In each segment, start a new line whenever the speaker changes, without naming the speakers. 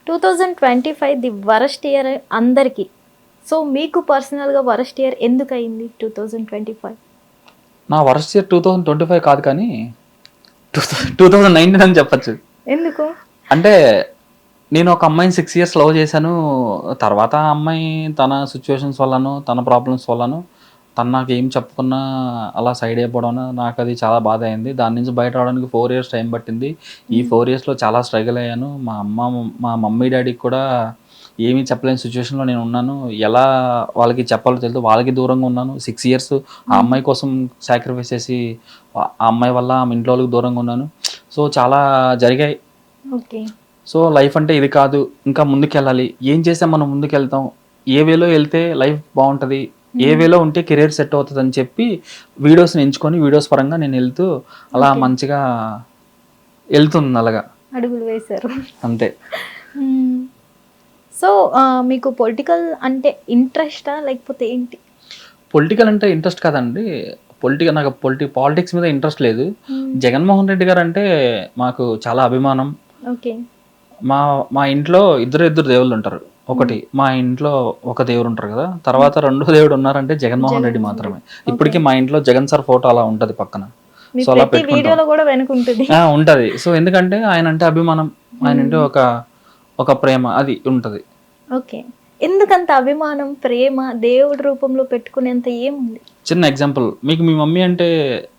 2025 the worst year అందరికీ. So మీకు పర్సనల్గా వరస్ట్ ఇయర్ ఎందుకు అయింది 2025?
నా వరస్ట్ ఇయర్ 2025 కాదు కానీ 2019 అని చెప్పచ్చు.
ఎందుకు?
అంటే నేను ఒక అమ్మాయిని 6 years లవ్ చేశాను. తర్వాత ఆ అమ్మాయి తన సిచ్యువేషన్స్ వల్లను తన ప్రాబ్లమ్స్ వల్లను తను నాకు ఏం చెప్పుకున్నా అలా సైడ్ అయిపోవడం నాకు అది చాలా బాధ అయింది. దాని నుంచి బయట రావడానికి 4 years టైం పట్టింది. ఈ 4 yearsలో చాలా స్ట్రగుల్ అయ్యాను. మా మమ్మీ డాడీకి కూడా ఏమీ చెప్పలేని సిచ్యువేషన్లో నేను ఉన్నాను. ఎలా వాళ్ళకి చెప్పాలో తెలియదు, వాళ్ళకి దూరంగా ఉన్నాను. 6 years ఆ అమ్మాయి కోసం సాక్రిఫైస్ చేసి ఆ అమ్మాయి వల్ల ఆమె ఇంట్లో వాళ్ళకి దూరంగా ఉన్నాను. సో చాలా జరిగాయి.
ఓకే.
సో లైఫ్ అంటే ఇది కాదు, ఇంకా ముందుకెళ్ళాలి. ఏం చేస్తే మనం ముందుకెళ్తాం, ఏ వేలో వెళ్తే లైఫ్ బాగుంటుంది, ఏ వేలో ఉంటే కెరీర్ సెట్ అవుతుంది అని చెప్పి వీడియోస్ని ఎంచుకొని వీడియోస్ పరంగా నేను వెళ్తూ అలా మంచిగా వెళ్తుంది అలాగా
అడుగులు వేశారు
అంతే.
సో మీకు పొలిటికల్ అంటే ఇంట్రెస్టా లేకపోతే ఏంటి?
పొలిటికల్ అంటే ఇంట్రెస్ట్ కాదండి. నాకు పాలిటిక్స్ మీద ఇంట్రెస్ట్ లేదు. జగన్మోహన్ రెడ్డి గారు అంటే మాకు చాలా అభిమానం.
ఓకే.
మా ఇంట్లో ఇద్దరు దేవుళ్ళు ఉంటారు. ఒకటి మా ఇంట్లో ఒక దేవుడు ఉంటారు కదా, తర్వాత రెండో దేవుడు ఉన్నారంటే జగన్మోహన్ రెడ్డి మాత్రమే. ఇప్పటికీ మా ఇంట్లో జగన్ సార్ ఫోటో అలా ఉంటది పక్కన. సో అలా పెట్టుకుంటాం ఉంటది. సో ఎందుకంటే ఆయన అంటే అభిమానం, ఆయన అంటే ఒక ప్రేమ అది ఉంటది.
ఓకే. ఎందుకంత అభిమానం, ప్రేమ దేవుడి రూపంలో పెట్టుకునేంత ఏముంది?
చిన్న ఎగ్జాంపుల్, మీకు మీ మమ్మీ అంటే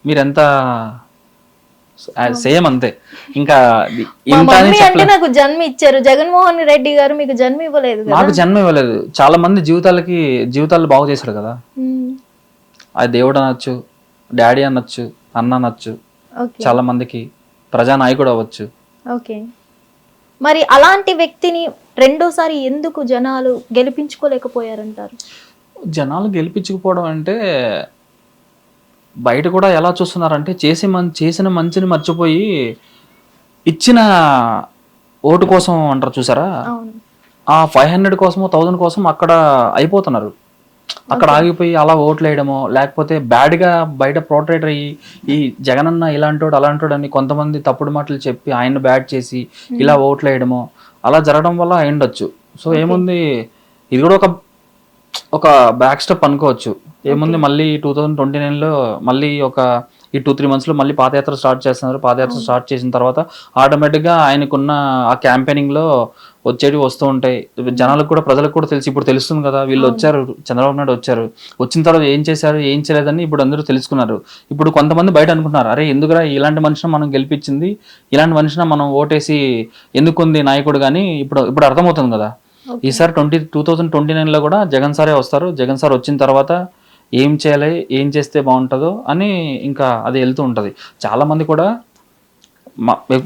మీరెంత సేమ్ అంతే. ఇంకా
అంటే నాకు జన్మ ఇచ్చారు, జగన్మోహన్ రెడ్డి గారు మీకు జన్మ ఇవ్వలేదు.
నాకు జన్మ ఇవ్వలేదు. చాలా మంది జీవితాలు బాగు చేశారు కదా. అది దేవుడు అనొచ్చు, డాడీ అనొచ్చు, అన్న అనొచ్చు, చాలా మందికి ప్రజానాయకుడు అవ్వచ్చు.
ఓకే. మరి అలాంటి వ్యక్తిని రెండోసారి ఎందుకు జనాలు గెలిపించుకోలేకపోయారంటారు?
జనాలు గెలిపించకపోవడం అంటే బయట కూడా ఎలా చూస్తున్నారంటే చేసిన మంచిని మర్చిపోయి ఇచ్చిన ఓటు కోసం అంటారు చూసారా, ఆ 500 కోసమో 1000 కోసం అక్కడ అయిపోతున్నారు. అక్కడ ఆగిపోయి అలా ఓట్లు వేయడమో, లేకపోతే బ్యాడ్గా బయట పోర్ట్రేట్ అయ్యి ఈ జగనన్న ఇలాంటోడు అలాంటోడు అని కొంతమంది తప్పుడు మాటలు చెప్పి ఆయన బ్యాడ్ చేసి ఇలా ఓట్లు వేయడమో అలా జరగడం వల్ల అయ్యుండొచ్చు. సో ఏముంది, ఇది కూడా ఒక బ్యాక్ స్టెప్ అనుకోవచ్చు. ఏముంది, మళ్ళీ 2029లో మళ్ళీ ఈ 2-3 monthsలో మళ్ళీ పాదయాత్ర స్టార్ట్ చేస్తున్నారు. పాదయాత్ర స్టార్ట్ చేసిన తర్వాత ఆటోమేటిక్గా ఆయనకున్న ఆ క్యాంపెయినింగ్లో వస్తూ ఉంటాయి. జనాలకు కూడా ప్రజలకు కూడా ఇప్పుడు తెలుస్తుంది కదా, వీళ్ళు వచ్చారు, చంద్రబాబు నాయుడు వచ్చారు, వచ్చిన తర్వాత ఏం చేశారు ఏం చేయలేదని ఇప్పుడు అందరూ తెలుసుకున్నారు. ఇప్పుడు కొంతమంది బయట అనుకుంటున్నారు, అరే ఎందుకురా ఇలాంటి మనిషిని మనం గెలిపించింది, ఇలాంటి మనిషిని మనం ఓటేసి ఎందుకుంది నాయకుడు, కానీ ఇప్పుడు అర్థమవుతుంది కదా. ఈసారి 2029లో కూడా జగన్ సారే వస్తారు. జగన్ సార్ వచ్చిన తర్వాత ఏం చేయాలి, ఏం చేస్తే బాగుంటుందో అని ఇంకా అది వెళ్తూ ఉంటుంది. చాలామంది కూడా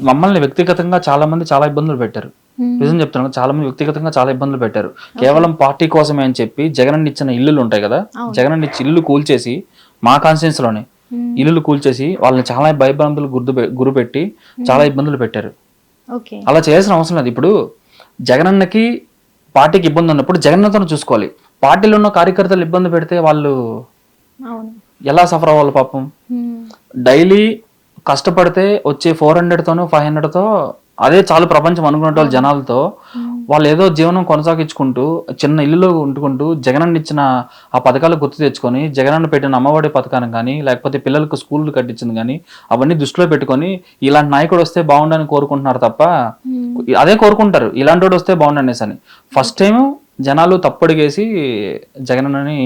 మమ్మల్ని వ్యక్తిగతంగా చాలా ఇబ్బందులు పెట్టారు. నిజం చెప్తున్నాను, చాలా మంది వ్యక్తిగతంగా చాలా ఇబ్బందులు పెట్టారు. కేవలం పార్టీ కోసమే అని చెప్పి జగన్ ఇచ్చిన ఇల్లులు ఉంటాయి కదా, జగన్ ఇచ్చి ఇల్లు కూల్చేసి మా కాన్స్టిట్యున్సీలోనే ఇల్లులు కూల్చేసి వాళ్ళని చాలా భయభ్రాంతులు గురిపెట్టి చాలా ఇబ్బందులు పెట్టారు. అలా చేయాల్సిన అవసరం లేదు. ఇప్పుడు జగనన్నకి పార్టీకి ఇబ్బంది ఉన్నప్పుడు జగన్నతను చూసుకోవాలి. పార్టీలో ఉన్న కార్యకర్తలు ఇబ్బంది పెడితే వాళ్ళు ఎలా సఫర్ అవ్వాలి పాపం. డైలీ కష్టపడితే వచ్చే 400తోనో 500తో అదే చాలు ప్రపంచం అనుకునే వాళ్ళు జనాలతో వాళ్ళు ఏదో జీవనం కొనసాగించుకుంటూ చిన్న ఇల్లులో ఉంటుకుంటూ జగనన్న ఇచ్చిన ఆ పథకాలు గుర్తు తెచ్చుకొని జగనన్న పెట్టిన అమ్మఒడి పథకాన్ని కానీ లేకపోతే పిల్లలకు స్కూళ్ళు కట్టించింది కానీ అవన్నీ దృష్టిలో పెట్టుకొని ఇలాంటి నాయకుడు వస్తే బాగుండని కోరుకుంటున్నారు తప్ప, అదే కోరుకుంటారు ఇలాంటి వాడు వస్తే బాగుండనేసి అని. ఫస్ట్ టైం జనాలు తప్పడిగేసి జగనన్నని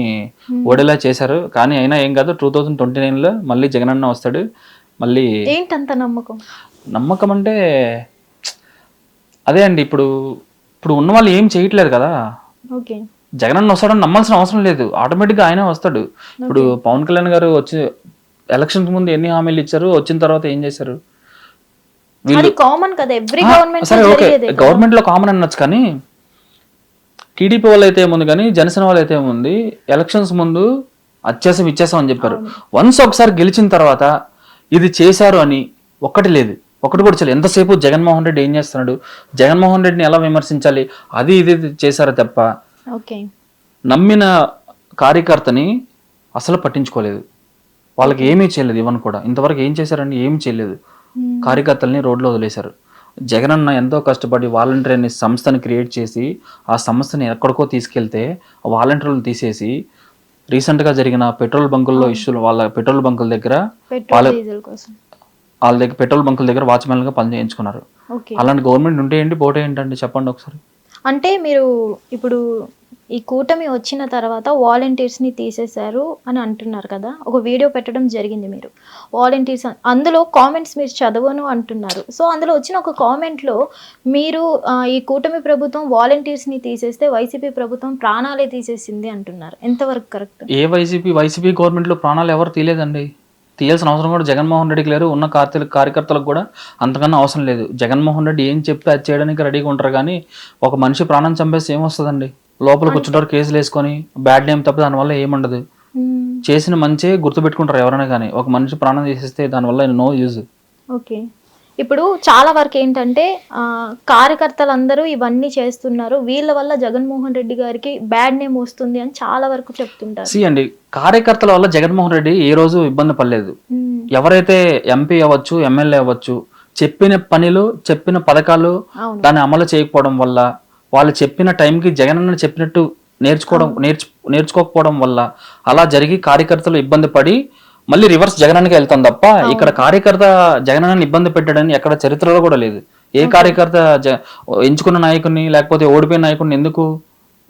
ఓడేలా చేశారు. కానీ అయినా ఏం కాదు, 2029లో మళ్ళీ జగనన్న వస్తాడు. మళ్ళీ
ఏంటంత
నమ్మకం అంటే అదే అండి, ఇప్పుడు ఉన్న వాళ్ళు ఏం చేయట్లేదు కదా. జగనన్న వస్తాడని నమ్మాల్సిన అవసరం లేదు, ఆటోమేటిక్గా ఆయనే వస్తాడు. ఇప్పుడు పవన్ కళ్యాణ్ గారు వచ్చి ఎలక్షన్కి ముందు ఎన్ని హామీలు ఇచ్చారు, వచ్చిన తర్వాత ఏం చేశారు? సరే ఓకే, గవర్నమెంట్ లో కామన్ అనొచ్చు, కానీ టీడీపీ వాళ్ళు అయితే ఏముంది, కానీ జనసేన వాళ్ళు అయితే ఏముంది, ఎలక్షన్స్ ముందు ఇచ్చేసాం అని చెప్పారు. వన్స్ ఒకసారి గెలిచిన తర్వాత ఇది చేశారు అని ఒక్కటి లేదు, ఒకటి కూడా చేయలేదు. ఎంతసేపు జగన్మోహన్ రెడ్డి ఏం చేస్తున్నాడు, జగన్మోహన్ రెడ్డిని ఎలా విమర్శించాలి, అది ఇది చేశారు తప్ప నమ్మిన కార్యకర్తని అసలు పట్టించుకోలేదు. వాళ్ళకి ఏమీ చేయలేదు. ఇవన్నీ కూడా ఇంతవరకు ఏం చేశారని ఏం చేయలేదు. కార్యకర్తల్ని రోడ్లో వదిలేశారు. జగనన్న ఎంతో కష్టపడి వాలంటీర్ అనే సంస్థని క్రియేట్ చేసి ఆ సంస్థని ఎక్కడికో తీసుకెళ్తే ఆ వాలంటీర్లను తీసేసి రీసెంట్గా జరిగిన పెట్రోల్ బంకుల్లో ఇష్యూలు వాళ్ళ పెట్రోల్ బంకుల దగ్గర
పెట్రోల్ డీజిల్ కోసం
వాళ్ళ దగ్గర పెట్రోల్ బంకుల దగ్గర వాచ్మెన్గా పని చేయించుకున్నారు.
ఓకే.
అలాంటి గవర్నమెంట్ ఉంటే ఏంటి పోటీ ఏంటండి చెప్పండి ఒకసారి.
అంటే మీరు ఇప్పుడు ఈ కూటమి వచ్చిన తర్వాత వాలంటీర్స్ని తీసేశారు అని అంటున్నారు కదా, ఒక వీడియో పెట్టడం జరిగింది మీరు వాలంటీర్స్ అందులో కామెంట్స్ మీరు చదవను అంటున్నారు. సో అందులో వచ్చిన ఒక కామెంట్లో మీరు ఈ కూటమి ప్రభుత్వం వాలంటీర్స్ని తీసేస్తే వైసీపీ ప్రభుత్వం ప్రాణాలే తీసేసింది అంటున్నారు. ఎంతవరకు కరెక్ట్?
ఏ వైసీపీ గవర్నమెంట్లో ప్రాణాలు ఎవరు తీయలేదండి. తీయాల్సిన అవసరం కూడా జగన్మోహన్ రెడ్డికి లేదు. ఉన్న కార్యకర్తలకు కూడా అంతకన్నా అవసరం లేదు. జగన్మోహన్ రెడ్డి ఏం చెప్తే అది చేయడానికి రెడీగా ఉంటారు. కానీ ఒక మనిషి ప్రాణం చంపేస్తే ఏమొస్తుందండి? లోపల కూర్చుంటారు, కేసులు వేసుకొని, బ్యాడ్ నేమ్ తప్ప దానివల్ల ఏముండదు. చేసిన మంచి గుర్తుపెట్టుకుంటారు ఎవరైనా. కానీ ఒక మనిషి ప్రాణం చేసేస్తే దానివల్ల నో యూజ్.
ఓకే. ఇప్పుడు చాలా వరకు ఏంటంటే కార్యకర్తలందరూ ఇవన్నీ చేస్తున్నారు, వీళ్ళ వల్ల జగన్మోహన్ రెడ్డి గారికి బ్యాడ్ నేమ్ వస్తుంది అని చాలా వరకు చెప్తుంటారు.
అండి, కార్యకర్తల వల్ల జగన్మోహన్ రెడ్డి ఏ రోజు ఇబ్బంది పడలేదు. ఎవరైతే ఎంపీ అవ్వచ్చు, ఎమ్మెల్యే అవ్వచ్చు, చెప్పిన పనులు, చెప్పిన పథకాలు దాన్ని అమలు చేయకపోవడం వల్ల, వాళ్ళు చెప్పిన టైంకి జగనన్న చెప్పినట్టు నేర్చుకోకపోవడం వల్ల అలా జరిగి కార్యకర్తలు ఇబ్బంది పడి మళ్ళీ రివర్స్ జగనానికి వెళ్తాం తప్ప ఇక్కడ కార్యకర్త జగనన్నని ఇబ్బంది పెట్టాడని ఎక్కడ చరిత్రలో కూడా లేదు. ఏ కార్యకర్త ఎంచుకున్న నాయకుడిని లేకపోతే ఓడిపోయిన నాయకుడిని ఎందుకు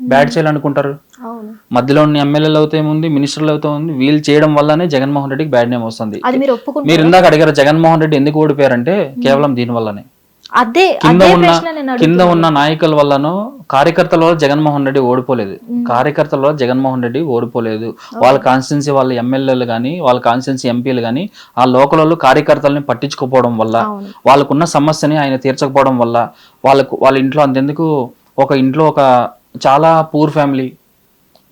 బ్యాడ్ చేయాలనుకుంటారు? మధ్యలో ఉన్న ఎమ్మెల్యేలు అవుతే ఉంది, మినిస్టర్లు అవుతే ఉంది, వీళ్ళు చేయడం వల్లనే జగన్మోహన్ రెడ్డికి బ్యాడ్ నేమ్ వస్తుంది. మీరు ఇందాక అడిగారు జగన్మోహన్ రెడ్డి ఎందుకు ఓడిపోయారంటే కేవలం దీని వల్లనే. కింద ఉన్న నాయకుల వల్లనో కార్యకర్తల వల్ల జగన్మోహన్ రెడ్డి ఓడిపోలేదు. కార్యకర్తల వల్ల జగన్మోహన్ రెడ్డి ఓడిపోలేదు. వాళ్ళ కాన్స్టిట్యున్సీ వాళ్ళ ఎమ్మెల్యేలు కానీ, వాళ్ళ కాన్స్టిట్యున్సీ ఎంపీలు కానీ ఆ లోకల్ వాళ్ళు కార్యకర్తలని పట్టించుకోపోవడం వల్ల, వాళ్ళకున్న సమస్యని ఆయన తీర్చకపోవడం వల్ల, వాళ్ళ ఇంట్లో అంతెందుకు ఒక ఇంట్లో ఒక చాలా పూర్ ఫ్యామిలీ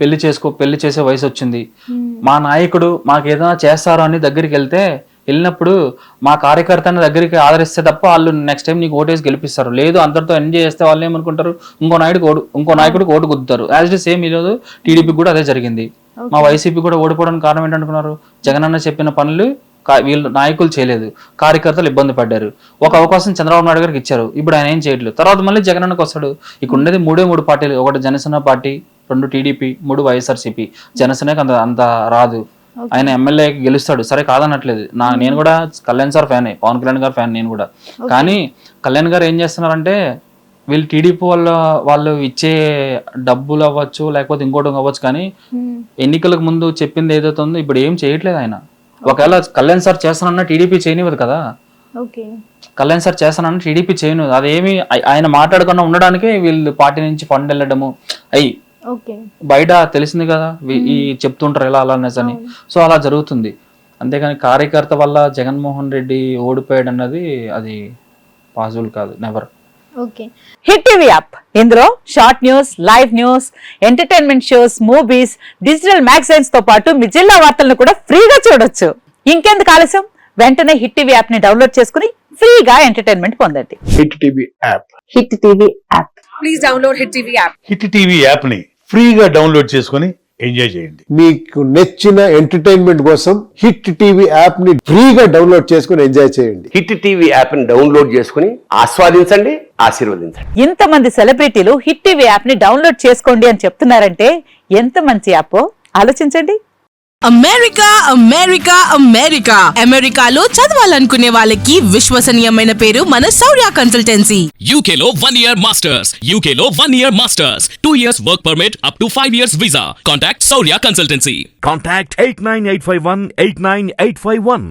పెళ్లి చేసే వయసు వచ్చింది. మా నాయకుడు మాకు ఏదైనా చేస్తారో అని దగ్గరికి వెళ్ళినప్పుడు మా కార్యకర్తని దగ్గరికి ఆదరిస్తే తప్ప వాళ్ళు నెక్స్ట్ టైం నీకు ఓటేసి గెలిపిస్తారు. లేదు అందరితో ఎంజాయ్ చేస్తే వాళ్ళు ఏమనుకుంటారు, ఇంకో నాయకుడికి ఓటు గుద్దుతారు. యాజ్ ఇట్ సేమ్ ఈరోజు టీడీపీ కూడా అదే జరిగింది. మా వైసీపీ కూడా ఓడిపోవడానికి కారణం ఏంటనుకున్నారు? జగనన్న చెప్పిన పనులు వీళ్ళు నాయకులు చేయలేదు, కార్యకర్తలు ఇబ్బంది పడ్డారు. ఒక అవకాశం చంద్రబాబు నాయుడు గారికి ఇచ్చారు, ఇప్పుడు ఆయన ఏం చేయట్లేదు. తర్వాత మళ్ళీ జగనన్నకు వస్తాడు. ఇక్కడ ఉండేది మూడు పార్టీలు, ఒకటి జనసేన పార్టీ, 2 టీడీపీ, 3 వైఎస్ఆర్సీపీ. జనసేనకి అంత రాదు. ఆయన ఎమ్మెల్యేకి గెలుస్తాడు, సరే కాదనట్లేదు. నేను కూడా కళ్యాణ్ సార్ ఫ్యానే, పవన్ కళ్యాణ్ గారు ఫ్యాన్ నేను కూడా. కానీ కళ్యాణ్ గారు ఏం చేస్తున్నారంటే వీళ్ళు టీడీపీ వాళ్ళు ఇచ్చే డబ్బులు అవ్వచ్చు లేకపోతే ఇంకోటి అవ్వచ్చు, కానీ ఎన్నికలకు ముందు చెప్పింది ఏదైతే ఉందో ఇప్పుడు ఏం చేయట్లేదు ఆయన. ఒకవేళ కళ్యాణ్ సార్ చేస్తానన్నా టీడీపీ చేయనివ్వదు కదా. కళ్యాణ్ సార్ చేస్తానన్నా టీడీపీ చేయను. అదేమి ఆయన మాట్లాడకుండా ఉండడానికే వీళ్ళు పార్టీ నుంచి ఫండ్ వెళ్ళడము బయట తెలిసింది కదా, ఈ చెప్తుంటారు ఎలా అలా అనేసని. సో అలా జరుగుతుంది. అంతేగాని కార్యకర్త వల్ల జగన్మోహన్ రెడ్డి ఓడిపోయాడు అన్నది అది పాసిబుల్ కాదు, నెవర్.
హిట్ టీవీ యాప్, ఇందులో short news, live news, entertainment shows, movies, digital magazines తో పాటు మీ జిల్లా వార్తలను కూడా ఫ్రీగా చూడొచ్చు. ఇంకెందుకు ఆలస్యం, వెంటనే హిట్ టీవీ యాప్ ని డౌన్లోడ్ చేసుకుని ఫ్రీగా ఎంటర్టైన్మెంట్ పొందండి.
Hit TV app,
hit TV app,
please download hit TV app.
Hit TV app ని ఫ్రీగా డౌన్లోడ్ చేసుకుని ఎంజాయ్ చేయండి.
మీకు నచ్చిన ఎంటర్టైన్మెంట్ కోసం హిట్ టీవీ యాప్ ని ఫ్రీగా డౌన్లోడ్ చేసుకుని ఎంజాయ్ చేయండి.
హిట్ టీవీ యాప్ ని డౌన్లోడ్ చేసుకుని ఆస్వాదించండి, ఆశీర్వదించండి.
ఇంతమంది సెలబ్రిటీలు హిట్ టీవీ యాప్ ని డౌన్లోడ్ చేసుకోండి అని చెప్తున్నారంటే ఎంత మంచి యాప్ ఆలోచించండి.
అమెరికా అమెరికా అమెరికా అమెరికాలో చదవాలనుకునే వాళ్ళకి విశ్వసనీయమైన పేరు మన శౌర్య కన్సల్టెన్సీ.
UK లో 1 year masters, UK లో 1 year masters, 2 years work permit up to 5 years visa. Contact Saurya Consultancy.
Contact 89851 89851.